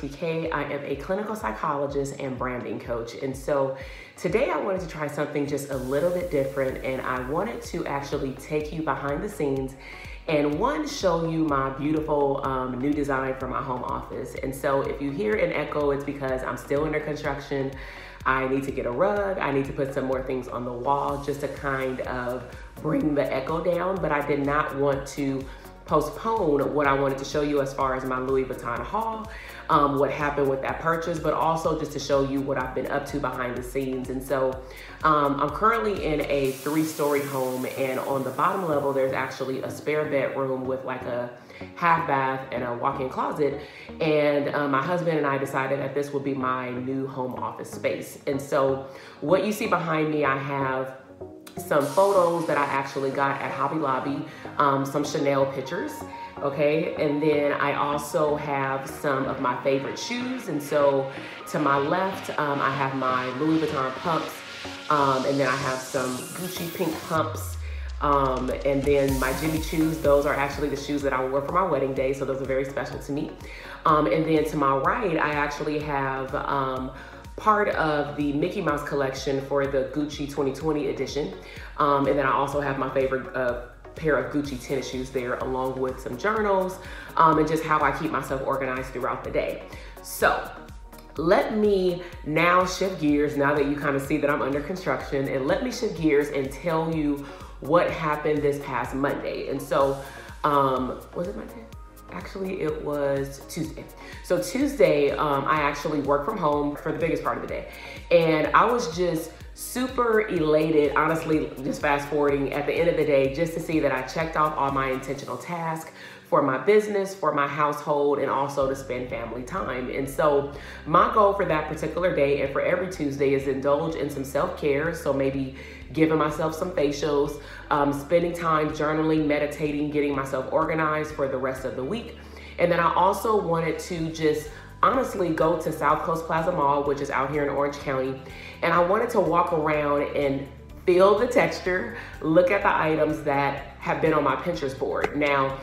TK. I am a clinical psychologist and branding coach. And so today I wanted to try something just a little bit different, and I wanted to actually take you behind the scenes and show you my beautiful new design for my home office. And so if you hear an echo, it's because I'm still under construction. I need to get a rug. I need to put some more things on the wall just to kind of bring the echo down, but I did not want to postpone what I wanted to show you as far as my Louis Vuitton haul, what happened with that purchase, but also just to show you what I've been up to behind the scenes. And so I'm currently in a 3-story home, and on the bottom level, there's actually a spare bedroom with like a half bath and a walk-in closet. And my husband and I decided that this would be my new home office space. And so what you see behind me, I have some photos that I actually got at Hobby Lobby, some Chanel pictures, okay? And then I also have some of my favorite shoes. And so to my left, I have my Louis Vuitton pumps, and then I have some Gucci pink pumps, and then my Jimmy Choos. Those are actually the shoes that I wore for my wedding day, so those are very special to me. And then to my right, I actually have part of the Mickey Mouse collection for the Gucci 2020 edition. And then I also have my favorite pair of Gucci tennis shoes there, along with some journals, and just how I keep myself organized throughout the day. So let me now shift gears, now that you kind of see that I'm under construction, and let me shift gears and tell you what happened this past Monday. And so, was it Monday? Actually, it was Tuesday. So Tuesday, I actually worked from home for the biggest part of the day. And I was just super elated, honestly, just fast forwarding at the end of the day, just to see that I checked off all my intentional tasks for my business, for my household, and also to spend family time. And so my goal for that particular day and for every Tuesday is indulge in some self-care. So maybe giving myself some facials, spending time journaling, meditating, getting myself organized for the rest of the week. And then I also wanted to just honestly go to South Coast Plaza Mall, which is out here in Orange County. And I wanted to walk around and feel the texture, look at the items that have been on my Pinterest board. Now,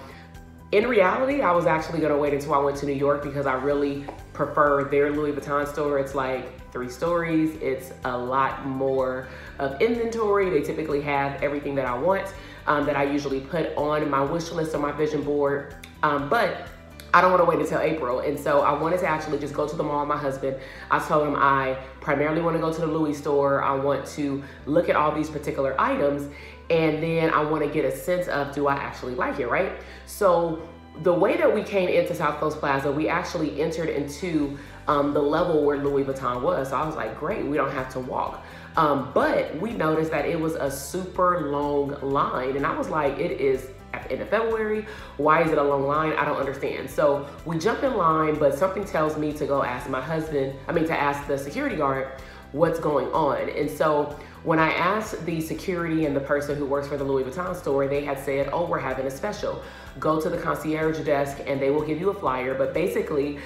in reality, I was actually gonna wait until I went to New York because I really prefer their Louis Vuitton store. It's like 3 stories. It's a lot more of inventory. They typically have everything that I want, that I usually put on my wish list on my vision board. But I don't want to wait until April. And so I wanted to actually just go to the mall with my husband. I told him I primarily want to go to the Louis store. I want to look at all these particular items, and then I want to get a sense of, do I actually like it, right? So the way that we came into South Coast Plaza, we actually entered into the level where Louis Vuitton was. So I was like, great, we don't have to walk. But we noticed that it was a super long line. And I was like, it is at the end of February. Why is it a long line? I don't understand. So we jump in line, but something tells me to go ask my husband, to ask the security guard what's going on. And so when I asked the security and the person who works for the Louis Vuitton store, they had said, oh, we're having a special. Go to the concierge desk and they will give you a flyer. But basically,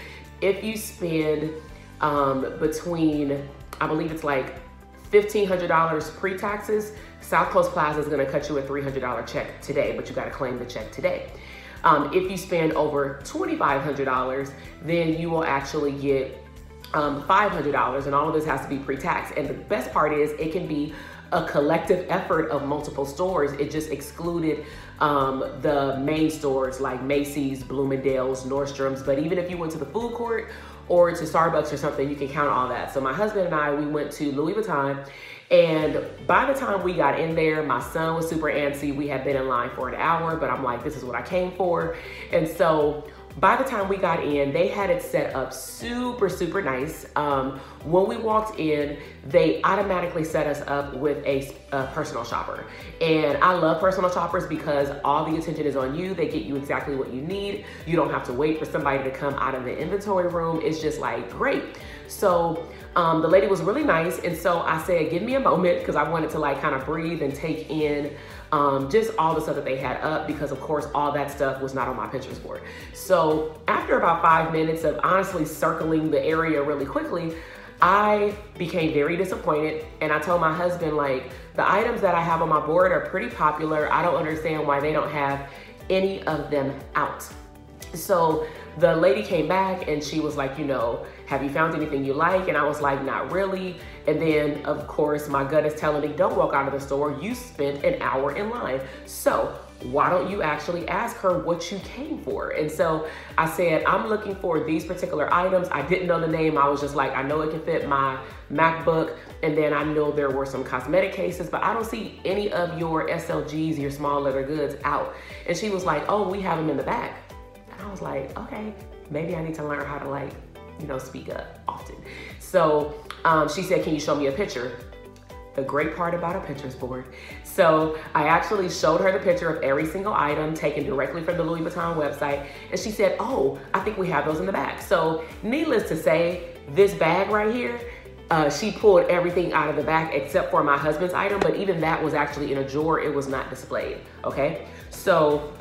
if you spend between, I believe it's like $1,500 pre-taxes, South Coast Plaza is gonna cut you a $300 check today, but you gotta claim the check today. If you spend over $2,500, then you will actually get $500, and all of this has to be pre-tax. And the best part is it can be a collective effort of multiple stores. It just excluded the main stores like Macy's, Bloomingdale's, Nordstrom's. But even if you went to the food court or to Starbucks or something, you can count all that. So my husband and I, we went to Louis Vuitton, and by the time we got in there, my son was super antsy. We had been in line for an hour, but I'm like, this is what I came for. And so by the time we got in, they had it set up super, super nice. When we walked in, they automatically set us up with a personal shopper. And I love personal shoppers because all the attention is on you. They get you exactly what you need. You don't have to wait for somebody to come out of the inventory room. It's just like, great. So the lady was really nice. And so I said, give me a moment, because I wanted to like kind of breathe and take in just all the stuff that they had up, because of course all that stuff was not on my Pinterest board. So after about 5 minutes of honestly circling the area really quickly, I became very disappointed, and I told my husband, like, the items that I have on my board are pretty popular. I don't understand why they don't have any of them out. So the lady came back and she was like, you know, have you found anything you like? And I was like, not really. And then of course my gut is telling me, don't walk out of the store. You spent an hour in line. So why don't you actually ask her what you came for? And so I said, I'm looking for these particular items. I didn't know the name. I was just like, I know it can fit my MacBook. And then I know there were some cosmetic cases, but I don't see any of your SLGs, your small leather goods out. And she was like, oh, we have them in the back. And I was like, okay, maybe I need to learn how to like, you know, speak up often. So she said, can you show me a picture? The great part about a Pinterest board. So I actually showed her the picture of every single item taken directly from the Louis Vuitton website. And she said, oh, I think we have those in the back. So needless to say, this bag right here, she pulled everything out of the back except for my husband's item, but even that was actually in a drawer. It was not displayed, okay? So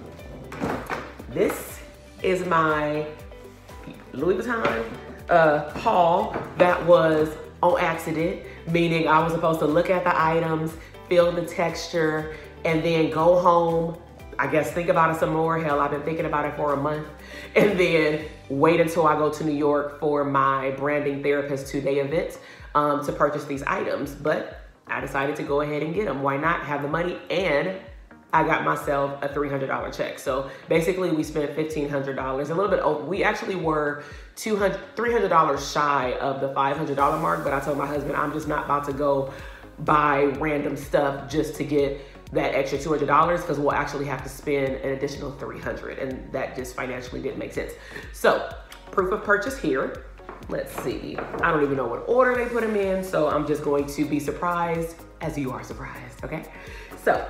this is my Louis Vuitton haul that was on accident, meaning I was supposed to look at the items, feel the texture, and then go home, I guess think about it some more. Hell, I've been thinking about it for a month, and then wait until I go to New York for my branding therapist 2-day event to purchase these items. But I decided to go ahead and get them. Why not have the money? And I got myself a $300 check. So basically we spent $1,500, a little bit over. We actually were $300 shy of the $500 mark, but I told my husband, I'm just not about to go buy random stuff just to get that extra $200 because we'll actually have to spend an additional $300, and that just financially didn't make sense. So proof of purchase here. Let's see. I don't even know what order they put them in, so I'm just going to be surprised as you are surprised, okay? So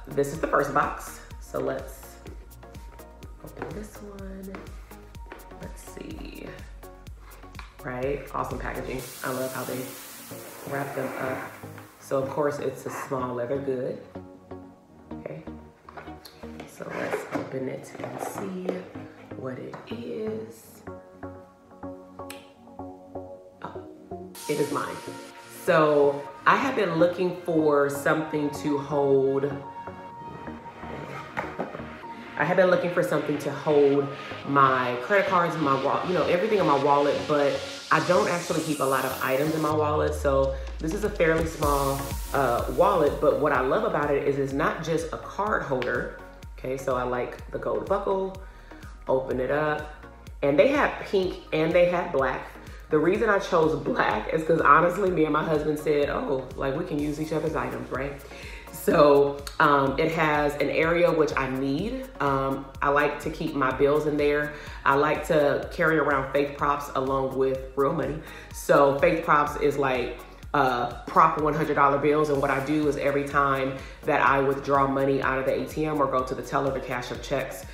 this is the first box. So let's open this one. Let's see. Right, awesome packaging. I love how they wrap them up. So of course it's a small leather good. Okay. So let's open it and see what it is. Oh, it is mine. So I have been looking for something to hold. I have been looking for something to hold my credit cards, my wallet, you know, everything in my wallet, but I don't actually keep a lot of items in my wallet. So this is a fairly small wallet, but what I love about it is it's not just a card holder. Okay, so I like the gold buckle, open it up, and they had pink and they had black. The reason I chose black is because honestly, me and my husband said, oh, like we can use each other's items, right? So it has an area which I need. I like to keep my bills in there. I like to carry around faith props along with real money. So faith props is like prop $100 bills. And what I do is every time that I withdraw money out of the ATM or go to the teller to cash up checks,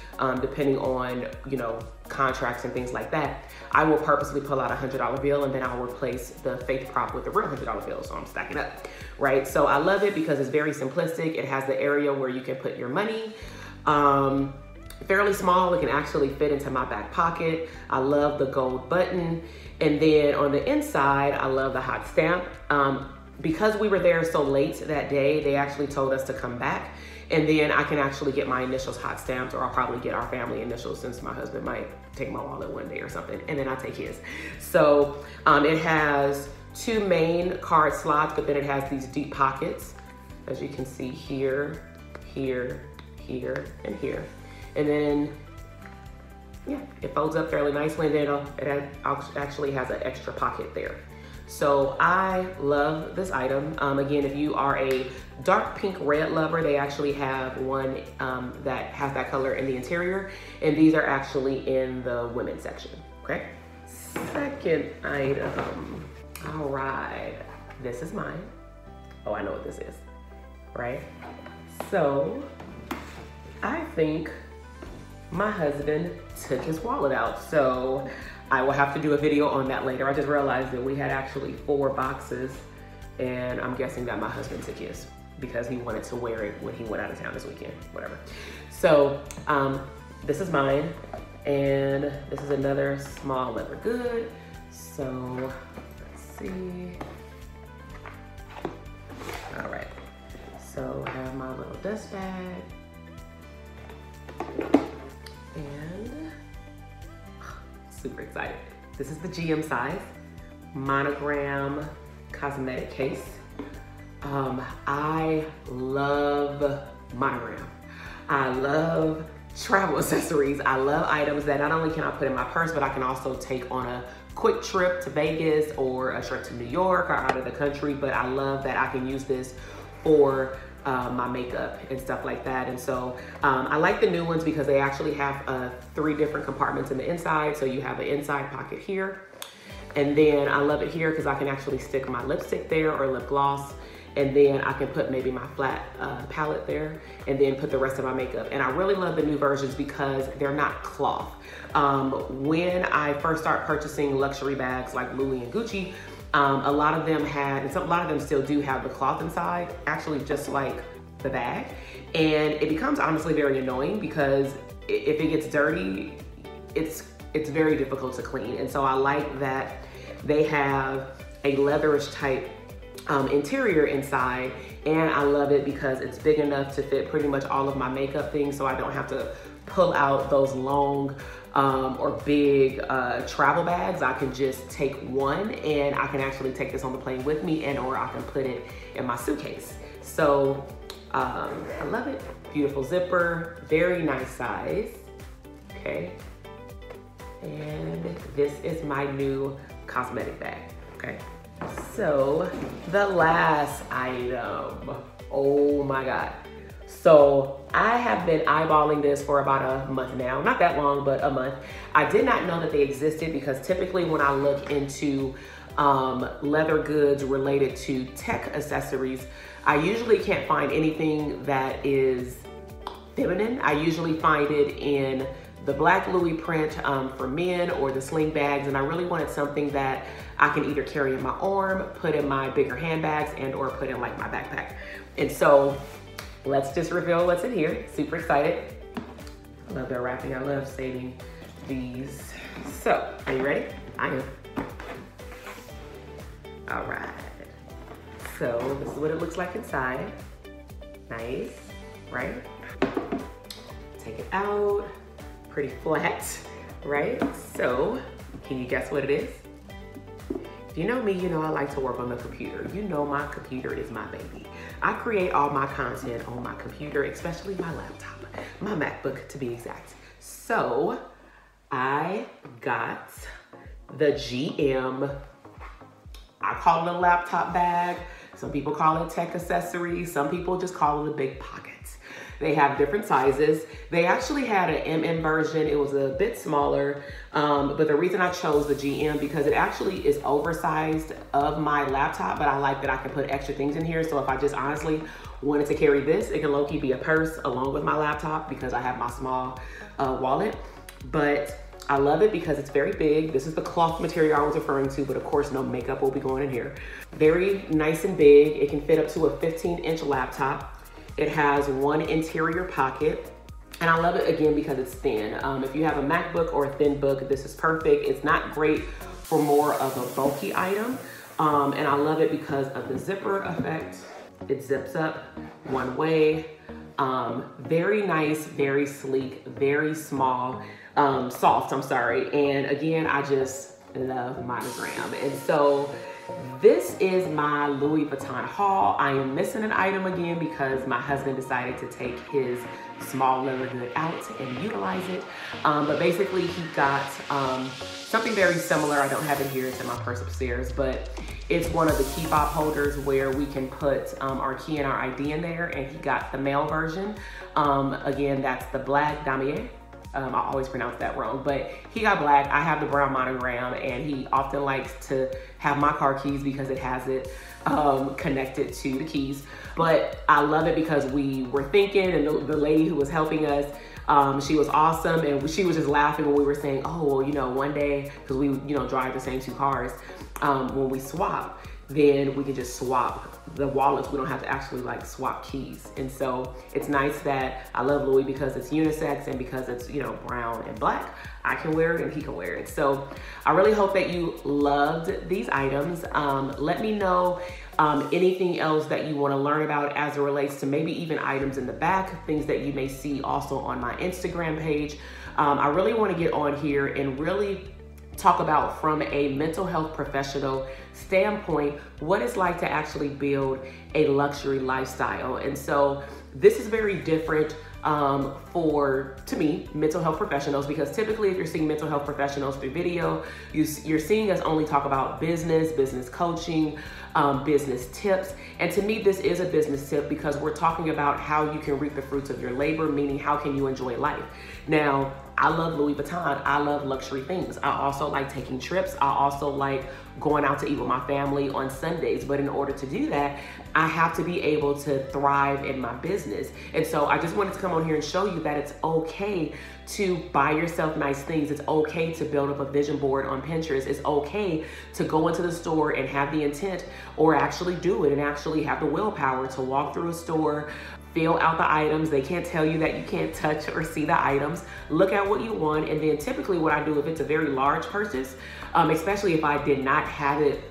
depending on, you know, contracts and things like that, I will purposely pull out a $100 bill and then I'll replace the faith prop with the real $100 bill. So I'm stacking up, right? So I love it because it's very simplistic. It has the area where you can put your money. Fairly small, it can actually fit into my back pocket. I love the gold button. And then on the inside, I love the hot stamp. Because we were there so late that day, they actually told us to come back. And then I can actually get my initials hot stamped, or I'll probably get our family initials since my husband might take my wallet one day or something, and then I take his. So it has 2 main card slots, but then it has these deep pockets, as you can see here, here, here, and here. And then, yeah, it folds up fairly nicely, and then it actually has an extra pocket there. So I love this item. Again, if you are a dark pink red lover, they actually have one that has that color in the interior, and these are actually in the women's section, okay? Second item, all right, this is mine. Oh, I know what this is, right? So I think my husband took his wallet out. So I will have to do a video on that later. I just realized that we had actually 4 boxes, and I'm guessing that my husband took his because he wanted to wear it when he went out of town this weekend, whatever. So this is mine, and this is another small leather good. So let's see. All right, so I have my little dust bag, and Super excited. This is the GM size, monogram cosmetic case. I love monogram. I love travel accessories. I love items that not only can I put in my purse, but I can also take on a quick trip to Vegas or a trip to New York or out of the country. But I love that I can use this for my makeup and stuff like that. And so I like the new ones because they actually have 3 different compartments in the inside. So you have an inside pocket here. And then I love it here because I can actually stick my lipstick there or lip gloss. And then I can put maybe my flat palette there and then put the rest of my makeup. And I really love the new versions because they're not cloth. When I first started purchasing luxury bags like Louis and Gucci, a lot of them had, and a lot of them still do have the cloth inside, actually just like the bag. And it becomes honestly very annoying because if it gets dirty, it's very difficult to clean. And so I like that they have a leatherish type interior inside, and I love it because it's big enough to fit pretty much all of my makeup things, so I don't have to pull out those long or big travel bags. I can just take one and I can actually take this on the plane with me, and or I can put it in my suitcase. So I love it. Beautiful zipper, very nice size. Okay, and this is my new cosmetic bag. Okay, so the last item, oh my God. So I have been eyeballing this for about a month now, not that long, but a month. I did not know that they existed because typically when I look into leather goods related to tech accessories, I usually can't find anything that is feminine. I usually find it in the black Louis print for men or the sling bags, and I really wanted something that I can either carry in my arm, put in my bigger handbags, and or put in like my backpack. And so let's just reveal what's in here. Super excited. I love their wrapping. I love saving these. So, are you ready? I am. All right. So this is what it looks like inside. Nice, right? Take it out. Pretty flat, right? So, can you guess what it is? If you know me, you know I like to work on the computer. You know my computer is my baby. I create all my content on my computer, especially my laptop, my MacBook to be exact. So, I got the GM, I call it a laptop bag. Some people call it tech accessories. Some people just call it a big pocket. They have different sizes. They actually had an MM version. It was a bit smaller, but the reason I chose the GM because it actually is oversized of my laptop, but I like that I can put extra things in here. So if I just honestly wanted to carry this, it can low-key be a purse along with my laptop because I have my small wallet. But I love it because it's very big. This is the cloth material I was referring to, but of course no makeup will be going in here. Very nice and big. It can fit up to a 15-inch laptop. It has one interior pocket, and I love it again because it's thin. If you have a MacBook or a thin book, this is perfect. It's not great for more of a bulky item, and I love it because of the zipper effect. It zips up one way. Very nice, very sleek, very small, soft, I'm sorry. And again, I just love monogram. And so this is my Louis Vuitton haul. I am missing an item again because my husband decided to take his small leather good out and utilize it. But basically he got something very similar. I don't have it here, it's in my purse upstairs, but it's one of the key fob holders where we can put our key and our ID in there, and he got the male version. Again, that's the black damier. I always pronounce that wrong, but he got black. I have the brown monogram, and he often likes to have my car keys because it has it connected to the keys. But I love it because we were thinking, and the lady who was helping us, she was awesome, and she was just laughing when we were saying, oh, well, you know, one day, because we, you know, drive the same 2 cars, when we swap, then we can just swap the wallets. We don't have to actually like swap keys. And so it's nice that I love Louis because it's unisex and because it's, you know, brown and black. I can wear it and he can wear it. So I really hope that you loved these items. Let me know anything else that you want to learn about as it relates to maybe even items in the back, things that you may see also on my Instagram page. I really want to get on here and really talk about from a mental health professional standpoint what it's like to actually build a luxury lifestyle. And so this is very different to me, mental health professionals, because typically if you're seeing mental health professionals through video, you're seeing us only talk about business coaching, business tips. And to me, this is a business tip because we're talking about how you can reap the fruits of your labor, meaning how can you enjoy life. Now, I love Louis Vuitton. I love luxury things. I also like taking trips. I also like going out to eat with my family on Sundays. But in order to do that, I have to be able to thrive in my business. And so I just wanted to come on here and show you that it's okay to buy yourself nice things. It's okay to build up a vision board on Pinterest. It's okay to go into the store and have the intent, or actually do it and actually have the willpower to walk through a store, fill out the items. They can't tell you that you can't touch or see the items. Look at what you want. And then typically what I do, if it's a very large purchase, especially if I did not have it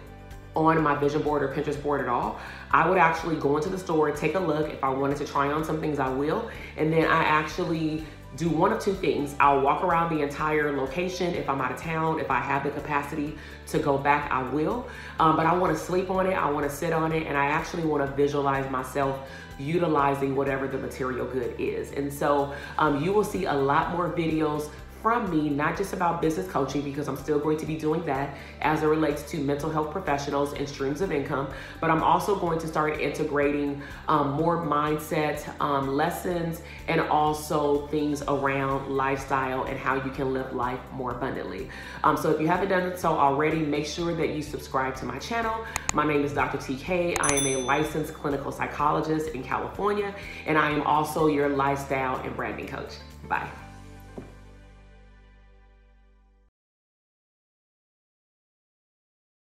on my vision board or Pinterest board at all, I would actually go into the store, take a look. If I wanted to try on some things, I will. And then I actually do one of two things. I'll walk around the entire location. If I'm out of town, if I have the capacity to go back, I will. But I want to sleep on it. I want to sit on it. And I actually want to visualize myself utilizing whatever the material good is. And so you will see a lot more videos from me, not just about business coaching, because I'm still going to be doing that as it relates to mental health professionals and streams of income, but I'm also going to start integrating more mindset lessons and also things around lifestyle and how you can live life more abundantly. So if you haven't done so already, make sure that you subscribe to my channel. My name is Dr. TK. I am a licensed clinical psychologist in California, and I am also your lifestyle and branding coach. Bye.